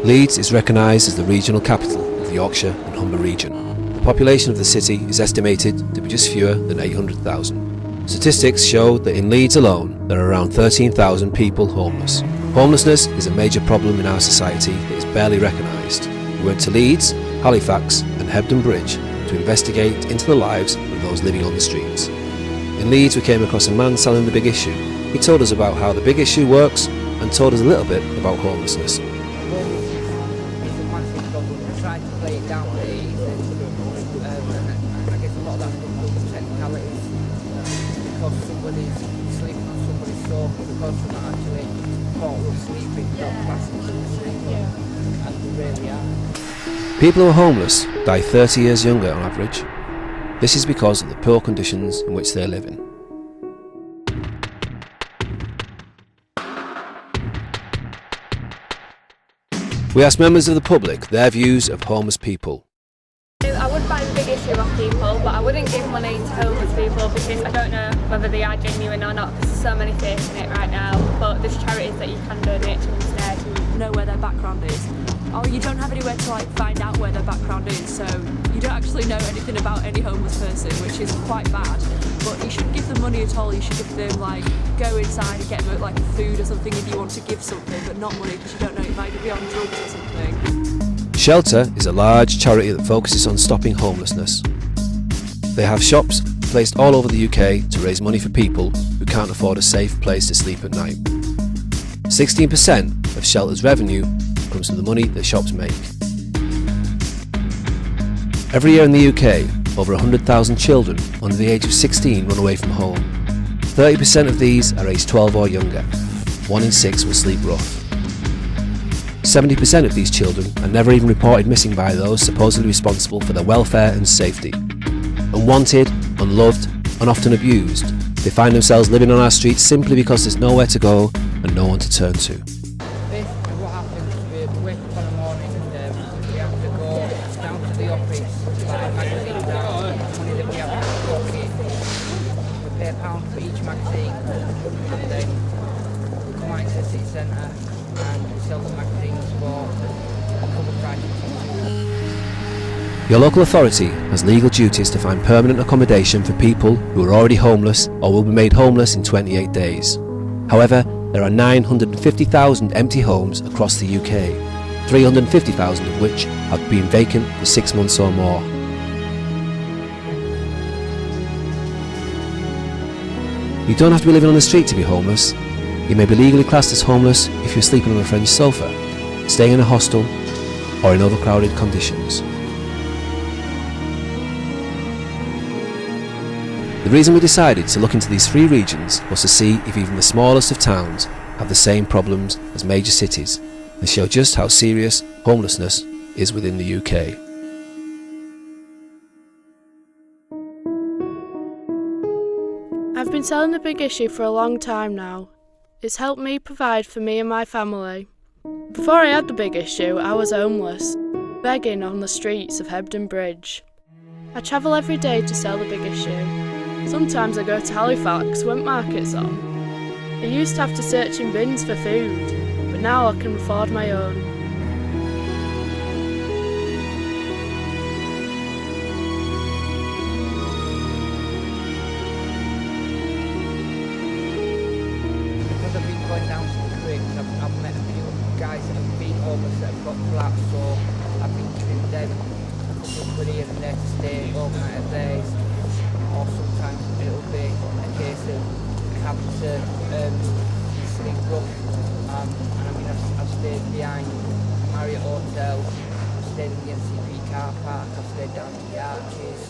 Leeds is recognised as the regional capital of the Yorkshire and Humber region. The population of the city is estimated to be just fewer than 800,000. Statistics show that in Leeds alone there are around 13,000 people homeless. Homelessness is a major problem in our society that is barely recognised. We went to Leeds, Halifax and Hebden Bridge to investigate into the lives of those living on the streets. In Leeds we came across a man selling The Big Issue. He told us about how The Big Issue works and told us a little bit about homelessness. It's a massive problem. We try to play it down pretty easy, and I guess a lot of that's done with technicalities. Because somebody's sleeping on somebody's sofa, because they're not actually caught with sleeping, they're not classed as sleeping, and they really are. People who are homeless die 30 years younger on average. This is because of the poor conditions in which they live in. We asked members of the public their views of homeless people. I would buy The Big Issue off people, but I wouldn't give money to homeless people because I don't know whether they are genuine or not, because there's so many fakes in it right now. But there's charities that you can donate to instead. Know where their background is, or you don't have anywhere to find out where their background is, so you don't actually know anything about any homeless person, which is quite bad. But you shouldn't give them money at all. You should give them go inside and get them food or something if you want to give something, but not money, because you don't know, it might be on drugs or something. Shelter is a large charity that focuses on stopping homelessness. They have shops placed all over the UK to raise money for people who can't afford a safe place to sleep at night. 16% of Shelter's revenue comes from the money that shops make. Every year in the UK, over 100,000 children under the age of 16 run away from home. 30% of these are aged 12 or younger. 1 in 6 will sleep rough. 70% of these children are never even reported missing by those supposedly responsible for their welfare and safety. Unwanted, unloved, and often abused, they find themselves living on our streets simply because there's nowhere to go and no one to turn to. Basically what happens is we wake up in the morning and we have to go down to the office to buy magazines out, money that we have in our pocket. We pay £1 for each magazine, and then we come out into the city centre and sell the magazines for a couple of prices. Your local authority has legal duties to find permanent accommodation for people who are already homeless or will be made homeless in 28 days. However, there are 950,000 empty homes across the UK, 350,000 of which have been vacant for 6 months or more. You don't have to be living on the street to be homeless. You may be legally classed as homeless if you're sleeping on a friend's sofa, staying in a hostel, or in overcrowded conditions. The reason we decided to look into these 3 regions was to see if even the smallest of towns have the same problems as major cities and show just how serious homelessness is within the UK. I've been selling The Big Issue for a long time now. It's helped me provide for me and my family. Before I had The Big Issue, I was homeless, begging on the streets of Hebden Bridge. I travel every day to sell The Big Issue. Sometimes I go to Halifax when market's on. I used to have to search in bins for food, but now I can afford my own. Because I've been going down to the cribs, I've met a few guys that have been homeless that have got flats, so I've been giving them a couple of quid here and there to stay overnight at theirs. Or sometimes it'll be a case of having to sleep rough. And I mean, I've stayed behind Marriott Hotel, I've stayed in the NCP car park, I've stayed down in the Arches.